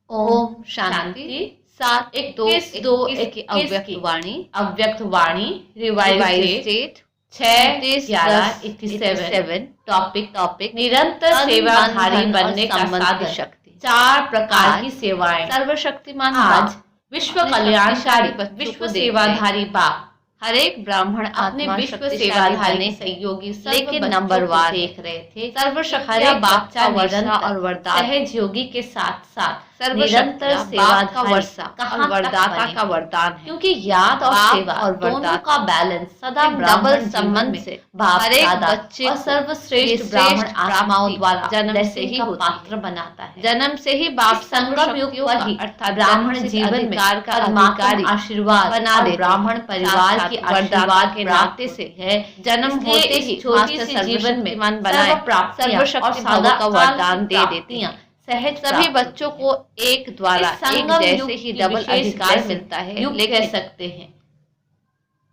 ओम शांति। 7/2/21 अव्यक्त वाणी revise date 6/11/87। Topic निरंतर सेवाधारी बनने का साधन शक्ति। 4 प्रकार की सेवाएं। सर्वशक्तिमान आज विश्व कल्याणकारी विश्व सेवाधारी बाप हर एक ब्राह्मण अपने विश्व सेवाधारी सहयोगी लेकिन नंबरवार देख रहे थे। सर्वशक्तिया बाप का वर्षा और वरदान सहज योगी के साथ साथ निरंतर सेवा का वर्षा और वरदाता का वरदान है, क्योंकि याद और सेवा और दोनों का बैलेंस सदा डबल संबंध से हर एक बच्चे और सर्वश्रेष्ठ ब्राह्मण आत्माओं द्वारा जन्म से ही पात्र बनाता है। जन्म से ही बाप संगम युग वही अर्थात ब्राह्मण जीवन में का अधिकारी आशीर्वाद बना दे। ब्राह्मण परिवार की आशीर्वाद के नाते से है जन्म होते ही छोटी सी जीवन में बनाए प्राप्त और सादा का वरदान दे देती हैं। सहज सभी बच्चों को एक द्वारा एक जैसे ही डबल अधिकार मिलता है, लेकिन कह सकते हैं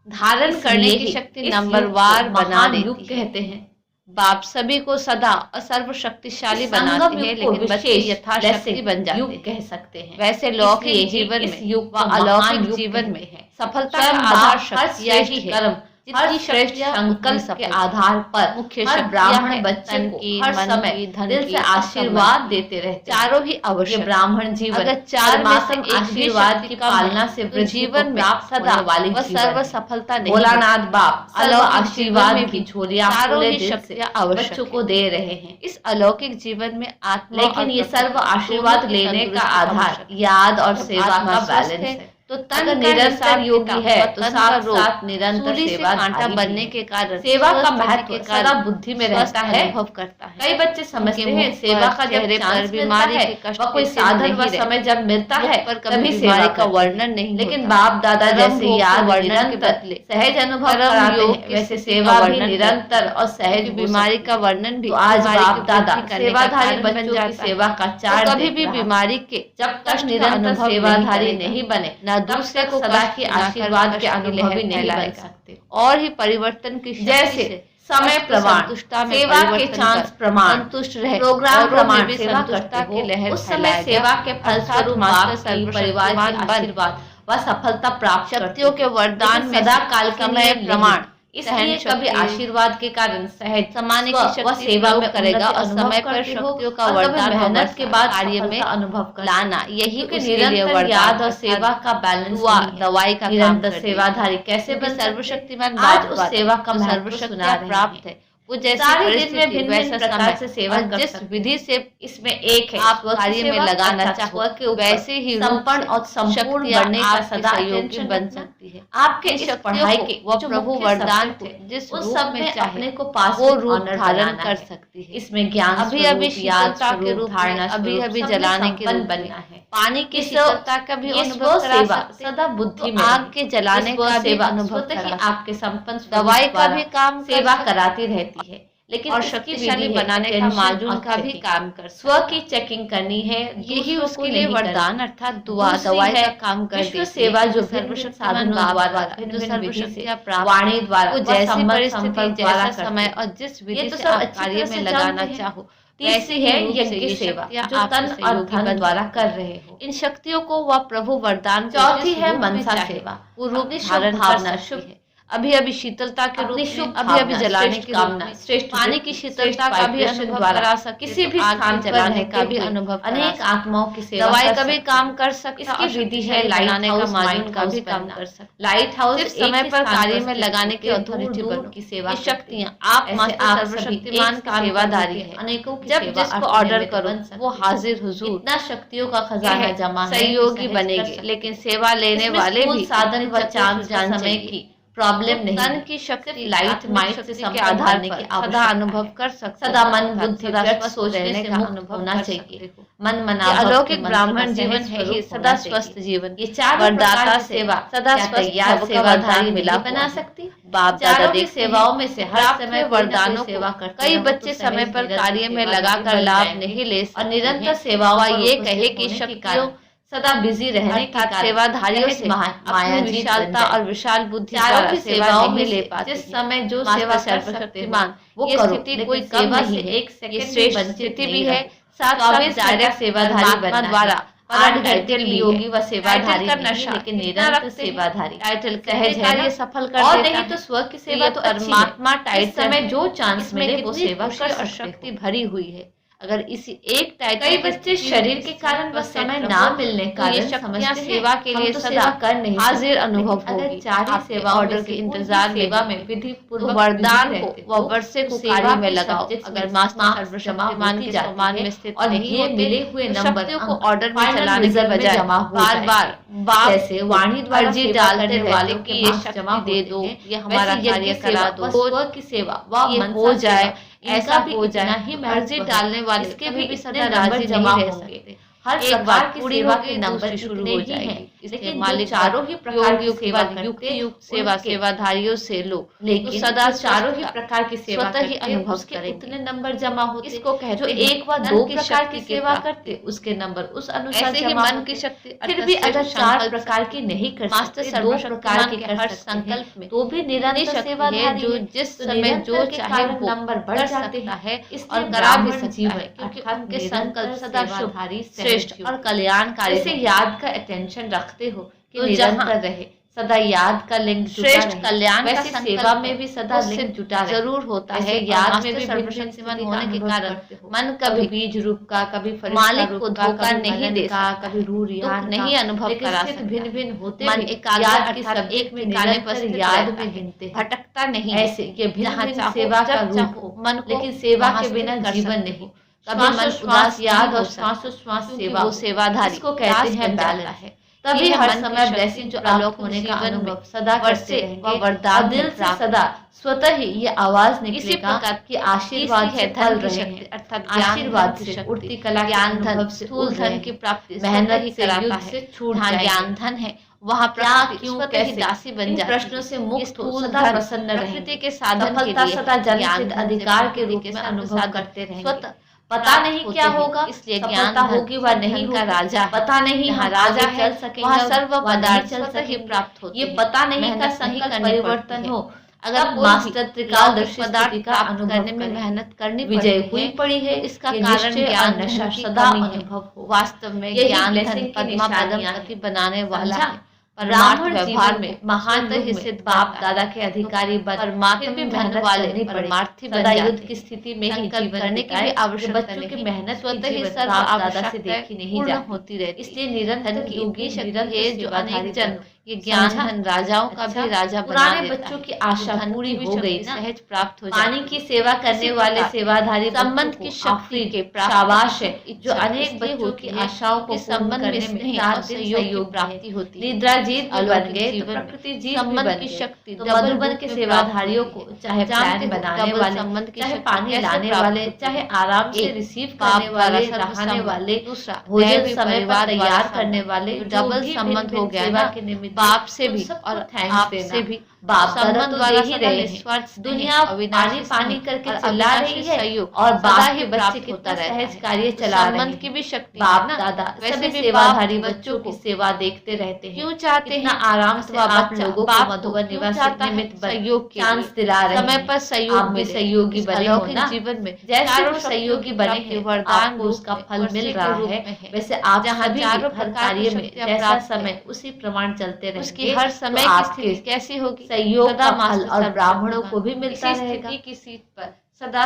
धारण करने की शक्ति नंबरवार बना देती कहते हैं। बाप सभी को सदा और सर्वशक्तिशाली बनाते हैं, लेकिन बच्चे यथाशक्ति बन जाते हैं कह सकते हैं। वैसे लौकिक जीवन में युग व अलौकिक जीवन में है सफलता का आधार शक्ति यही है। जितनी श्रेष्ठ संकल्प के आधार पर मुख्य ब्राह्मण बच्चे को हर समय दिल से आशीर्वाद देते रहते। चारों ही अवश्य ब्राह्मण जीवन अगर 4 मासिक आशीर्वाद की पालना से जीवन में आप सदा वाली व सर्व सफलता नहीं। भोलानाथ बाप अलौकिक आशीर्वाद की झोलियां चारों ही शक्तियां अवश्य बच्चों को दे रहे हैं इस अलौकिक जीवन में आत्मा। लेकिन ये सर्व आशीर्वाद लेने का आधार याद और सेवा का बैलेंस है। तो तन निरंतर योगी है तो साथ निरंतर सेवा कांटा बनने के कारण सेवा का महत्व सदा बुद्धि में रहता है, अनुभव करता है। कई बच्चे समझते हैं सेवा का चेहरे पर बीमारी व कोई साधन व समय जब मिलता है पर कभी सेवा का वर्णन नहीं। लेकिन बाप दादा जैसे याद वर्णन के बदले सहज अनुभव कराते हैं, वैसे सेवा भी निरंतर और सहज बीमारी का वर्णन भी। आज बाप दादा सेवाधारी बच्चों की सेवा का चार्ट कभी भी बीमारी के जब तक निरंतर सेवाधारी नहीं बने दूसरे को सदा की आशीर्वाद के अनुभव भी नहीं बन सकते। और ही परिवर्तन की जैसे समय प्रमाण सेवा के चांस प्रमाण संतुष्ट रहे प्रोग्राम प्रमाण सेवा करता के लहर उस समय सेवा के फलस्वरूप मात्र परिवार की आशीर्वाद व सफलता प्राप्त शक्तियों के वरदान में सदा काल समय प्रमाण इसलिए कभी आशीर्वाद के कारण सहज समाने की शक्ति सेवा में करेगा और समय पर शक्तियों का वरदान मेहनत के बाद कार्य में अनुभव लाना यही निरंतर याद और सेवा का बैलेंस हुआ। दवाई का निरंतर सेवाधारी कैसे भी सर्वशक्तिमान आज उस सेवा का सर्वशक्तियां प्राप्त है। वो जैसे दिन में भिन्न प्रकार से सेवा जिस विधि से इसमें एक है आप कार्य में लगाना चाहो कि वैसे ही संपन्न और संपूर्ण बनने का सदा योग्य बन सकती है। आपके इस पढ़ाई के वो प्रभु वरदान थे जिस उस सब में अपने को पास वो रूप धारण कर सकती है। इसमें ज्ञान अभी शीतलता के रूप धारणा अभी जलाने के रूप बनना है। पानी की शीतलता का भी अनुभव सेवा सदा बुद्धि में आग के जलाने का सेवा अनुभव ही आपके संपन्न दवाई का भी काम सेवा कराती रहती है। लेकिन और शक्तिशाली बनाने का माजून का भी काम कर स्व की चेकिंग करनी है। यही उसके लिए वरदान अर्थात दुआ दवाई का काम कर सेवा जो सर्वशक्ति साधनों द्वारा जो सर्वशक्ति वाणी द्वारा जैसी परिस्थिति जैसा समय और जिस विधि से आप कार्य में लगाना चाहो ऐसी है यज्ञ सेवा जो तन और धन द्वारा कर रहे हो। इन शक्तियों को वह प्रभु वरदान। चौथी है मनसा सेवा पूर्व धारण भावना शुभ है। अभी शीतलता के रूप में अभी जलाने की कामना श्रेष्ठ पानी की शीतलता का भी अनुभव करा सकते किसी भी स्थान जलाने का भी अनुभव अनेक आत्माओं की सेवा दवाई का भी काम कर सकते। इसकी विधि है लाइट हाउस माजून का भी काम कर सकते। लाइट हाउस समय पर कार्य में लगाने की अथॉरिटी की सेवा शक्तियाँ आप सर्वशक्तिमान का सेवादारी है। अनेकों की जब जिसको ऑर्डर करो वो हाजिर हुजूर इतना शक्तियों का खजाना जमा सहयोगी बनेंगे। लेकिन सेवा लेने वाले भी साधन व चांस समय की प्रॉब्लम नहीं। तन की शक्ति लाइट माइंड के आधार पर सदा अनुभव कर सकते। सदा मन बुद्धि सोचने का अनुभव होना चाहिए। मन मना अलौकिक ब्राह्मण जीवन है ही सदा स्वस्थ जीवन। ये 4 वरदाता सेवा सदा स्वस्थ सेवाधारी मिला बना सकती। बाप दादा देख सेवाओं में से हर समय वरदानों सेवा करते। कई बच्चे समय पर कार्य में लगाकर लाभ नहीं ले और निरंतर सेवाओं ये कहे कि शक्तियों सदा बिजी रहने की सेवाधारियों से माया विशालता और विशाल बुद्धि की सेवाओं में ले पाते। जिस समय जो सेवा सर्वशक्तिमान वो स्थिति कोई कम नहीं है। एक सेकंड स्थिति भी है। 24 डायरेक्ट सेवाधारी बनना द्वारा पर टाइटल योगी व सेवाधारी का नशा, लेकिन निरंतर सेवाधारी टाइटल सहज है, ये सफल कर और नहीं तो स्व की सेवा तो परमात्मा टाइटल समय जो चांस मिले वो सेवा कर और शक्ति भरी हुई है। अगर इसी एक टाइटल कई बच्चे शरीर के कारण व समय ना मिलने का ये शक्तियां सेवा के लिए सदा कर नहीं हाजिर अनुभव होगी। चार ही सेवा ऑर्डर के इंतजार सेवा में विधि पूर्वक वरदान को व वर्षे को कार्य में लगाओ। अगर मास्टर सर्वशक्तिमान के सम्मान में स्थित और ये मिले हुए नंबर को ऑर्डर में चलाने के बजाय बार बार जैसे वाणी द्वारा जी डालने वाले की ये शक्ति दे दो, ये हमारा कार्य करा दो, स्व की सेवा व मन हो जाए, ऐसा हो जाए ही मर्जी डालने वाले इसके भी सदा नंबर जमा होंगे। हर एक बार की सेवा के नंबर शुरू हो जाएगी। लेकिन मालिक चारों ही प्रकार की सेवा युक्त सेवा सेवाधारियों से लो, लेकिन सदा चारों ही प्रकार की सेवा स्वतः ही अनुभव करें। इतने नंबर जमा होते इसको कह जो एक व दो प्रकार की सेवा करते उसके नंबर उस अनुसार जमा मन की शक्ति। फिर भी अगर चार प्रकार की नहीं कर सकते, दो प्रकार के हर संकल्प में तो भी निरंतर सेवाधारी जो जिस समय जो चाहे नंबर बढ़ सकता है और करा भी सकता है, क्योंकि उनके संकल्प सदा शुभधारी श्रेष्ठ और कल्याणकारी से याद का अटेंशन रखते हो कि निरंतर रहे, सदा याद का लिंक श्रेष्ठ कल्याण का सेवा में भी सदा लिंक जुटा जरूर होता है। याद में भी सर्वशक्तिमान होने के कारण मन कभी बीज रूप का, कभी मालिक को धोखा नहीं देता, कभी रूढ़ नहीं अनुभव करा सकता। भिन्न भिन्न होते मन याद की सब एक में ठिकाने पर याद में गिनते भटकता नहीं। ऐसे ये भिन्न सेवा का रूप हो मन, लेकिन सेवा के बिना जीवन नहीं। कभी मन उदास याद और श्वासोश्वास सेवा वो सेवाधारी को कहते हैं बैलेंस है। तभी हर समय ब्लेसिंग जो आलोक होने का अनुभव सदा करते रहेंगे। वरदान दिल से सदा स्वतः ही ये आवाज निकलेगा कि आशीर्वाद है धन की शक्ति, अर्थात आशीर्वाद से उड़ती कला ज्ञान धन स्थूल धन की प्राप्ति मेहनत ही कराता है। छूट ज्ञान धन है वहाँ क्यों कैसे दासी बन जाए प्रश्नों से मुक्त हो, सदा प्रसन्न रहे, प्रकृति के साधन के लिए सदा जन अधिकार के रूप में अनुभव करते रहेंगे। पता नहीं क्या होगा, इसलिए ज्ञान होगी वह नहीं का राजा, पता नहीं हाँ राजा चल सकेगा सर्व पदार्थ चल सके प्राप्त हो। ये पता नहीं का सही परिवर्तन हो। अगर मास्टर त्रिकालदर्शी पदार्थ का अनुभव करने में मेहनत करनी विजय हुई पड़ी है, इसका कारण ज्ञान नशा सदा अनुभव हो। वास्तव में ज्ञान पद्मा पदम बनाने वाला है। ब्राह्मण व्यवहार में महान हिस्से बाप दादा के अधिकारी बन परमात्मा में मेहनत वाले परमार्थी बन युद्ध की स्थिति में ही जीवन करने की भी आवश्यकता बच्चों की मेहनत स्वतः ही सर्व दादा से देखी नहीं जाती होती रहती। इसलिए निरंतर की योगी शक्ति है जो अनेक जन ये ज्ञान धन राजाओं का भी राजा पुराने बच्चों की आशा पूरी हो गई, सहज प्राप्त हो पानी की सेवा करने वाले सेवाधारी संबंध की शक्ति के शाबाश है जो अनेक बच्चों की आशाओं को संबंध में सहयोग प्राप्ति होती। निद्रा जीत बन गए तो प्रकृति जीत संबंध की शक्ति तो मधुबन के सेवाधारियों को चाहे प्लान बनाने वाले संबंध की चाहे पानी लाने वाले चाहे आराम से रिसीव करने वाले रहने वाले दूसरा भोजन समय पर तैयार करने वाले डबल संबंध हो गया के निमित्त बाप से भी और आप से भी बाप संबंध वाला ही रहे। दुनिया पानी पानी करके चिल्ला रही है और बाप ही बच्चे की सहज कार्य चला रहे हैं। की भी शक्ति बाप दादा वैसे भी सेवाधारी बच्चों की सेवा देखते रहते हैं। क्यों चाहते हैं आराम से आप लोगों को मधुबन निवास निमित्त सहयोग चांस दिला रहे समय पर सहयोग में सहयोगी बने हो ना जीवन में जैसे सहयोगी बने हैं वरदान को उसका फल मिल रहा है। वैसे आप जहाँ चारों कार्य में जैसा समय उसी प्रमाण चलते रहे उसकी हर समय की स्थिति कैसी होगी सहयोग का फल और ब्राह्मणों को भी मिलता रहेगा। की सीट पर सदा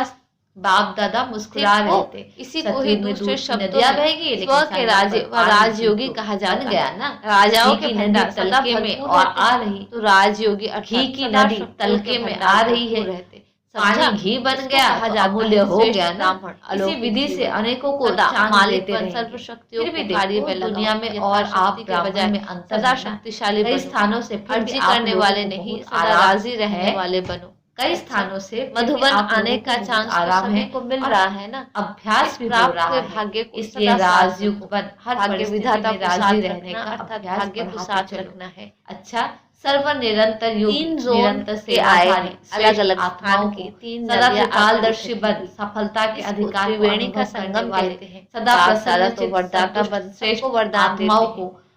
बाप दादा मुस्कुरा रहे थे। इसी को ही दूसरे शब्दों बहेगी स्व के राजयोगी कहा जान गया ना। राजाओं की नदी तलके में और आ रही तो राजयोगी घी की नदी तलके में आ रही है रहते पानी घी बन गया अमूल्य हो गया ना। इसी विधि से अनेकों को मान लेते हैं सर्वशक्तियों भी दुनिया में और आप के बजाय में सदा शक्तिशाली कई स्थानों से फर्जी करने वाले नहीं राजी रहने वाले बनो। कई स्थानों से मधुबन आने का चांस आराम है को मिल रहा है ना। अभ्यास भी हो रहा है भाग्य को इसलिए राजयुग बन हर भाग्य विधाता को राजी रहने का अर्थात भाग्य को साथ रखना है। अच्छा सर्व निरंतर युग निरंतर से आए हैं अलग अलग स्थान के तीन सदा त्रिकालदर्शी बन सफलता के अधिकार वेणी का संगम कहते हैं। सदा प्रसन्न वरदाता बन श्रेष्ठ वरदाताओं को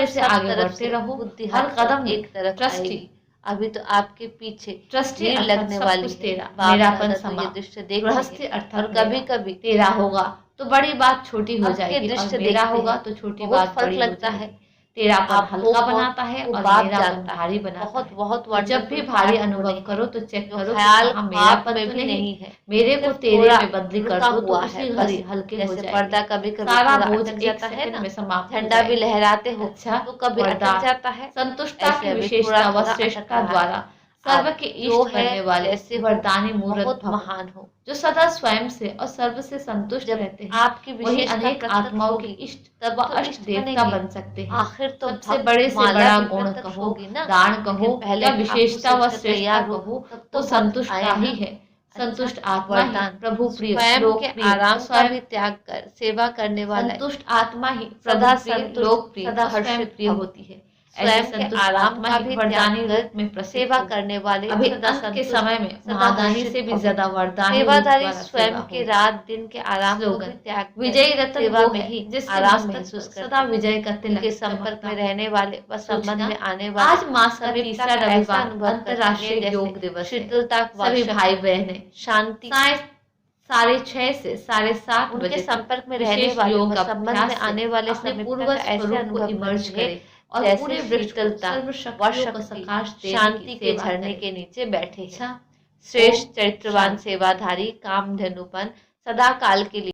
निश्चय से सब आगे तरफ बढ़ते से रहो, बुद्धि हर हर कदम एक तरफ ट्रस्टी आएगी। अभी तो आपके पीछे ट्रस्टी भीड़ अर्थात लगने सब वाली कुछ है। तेरा, बाप मेरापन दादा तो समा, ये दृश्य देख गृहस्थी रहे हैं अर्थात और कभी मेरा, कभी तेरा होगा तो बड़ी बात छोटी हो आपके जाएगी, और दृश्य मेरा देखते होगा हैं तो छोटी बहुत बात फर्क बड़ी हो लगता है। जाएगी। तेरापन आपको हल्का कौन बनाता है वो और बाप मेरापन जानता भारी है। बनाता बहुत है। बहुत तो जब भी वंडरफुल भारी बात अनुभव बोले करो हैं, तो चेक जो करो कि ख्याल कहाँ ख्वाब मेरापन में तो भी नहीं है, मेरे को सिर्फ तेरे थोड़ा में बदली कर रुका दो तो हुआ उसी है घड़ी बस। हल्के हो जैसे जाएंगे, पर्दा कभी कभी सारा थोड़ा बोझ अटक एक जाता है सेकंड ना, में समाप्त हो झंडा भी जाएगा। लहराते हो अच्छा तो कभी अटक वरदान, जाता है, संतुष्टता ऐसे की अभी विशेषता थोड़ा व थोड़ा अटक श्रेष्ठता रहा है। द्वारा सर्व के जो इष्ट है बनने वाले जैसे हो, वरदानी मूर्त बहुत भव, महान हो। जो सदा स्वयं से और सर्व से संतुष्ट जब रहते हैं, आपकी वही विशेषता अनेक प्रकट आत्माओं के होगी, इष्ट तब व तो अष्ट इष्ट देवता बनेंगे। बन सकते हैं। आखिर तो सबसे भक्त बड़े से माला बड़ा भी गुण प्रकट कहो, होगी ना। दान कहो लेकिन पहले या ठाकुर विशेषता व सजकर श्रेष्ठता तैयार हो, कहो, तब तो भक्त संतुष्टता आए ही ना। है। संतुष्ट अच्छा, आत्मा ही वरदान प्रभु प्रिय, स्वयं के लोकप्रिय, आराम का स्वयं भी त्याग कर सेवा करने वाला है। संतुष्ट आत्मा ही सदा प्रभु प्रिय, संतुष्ट, लोकप्रिय, सदा और स्वयं हर्षित प्रिय भव। होती है। ऐसे स्वयं के संतुष्ट आराम आत्मा का ही भी वरदानी त्याग रूप में कर प्रसिद्ध सेवा होगी। करने वाले अभी सदा अंत के संतुष्ट, समय में सदा महादानी हर्षित से भी भव। ज्यादा वरदानी रूप सेवाधारी द्वारा स्वयं सेवा के होगी। रात दिन के आराम को भी स्लोगन, त्याग कर विजयी रतन सेवा वो में है ही जिससे आराम मस्तक महसूस पर करते सदा हैं। विजय का तिलक उनके संपर्क चमकता में है। रहने वाले व संबंध सूचना, में आने वाले आज मास का सभीता तीसरा का ऐसा रविवार अनुभव करते हैं अंतर्राष्ट्रीय जैसे योग दिवस है। शीतलता व सभी शक्ति, भाई बहनें शांति, 6:30 से 7:30 उनके बजे संपर्क में तक रहने विशेष वाले योग व संबंध अभ्यास में से आने वाले अपने सभीता पूर्वज का ऐसे स्वरूप को अनुभव इमर्ज करेंगे करें और जैसे पूरे वृक्ष को शीतलता सर्व व शक्तियों का शक्ति प्रकाश देने शांति की के सेवा झरने करें। के नीचे बैठे हैं। अच्छा, श्रेष्ठ ओम चरित्रवान शांति। सेवाधारी कामधेनुपन सदा काल के लिए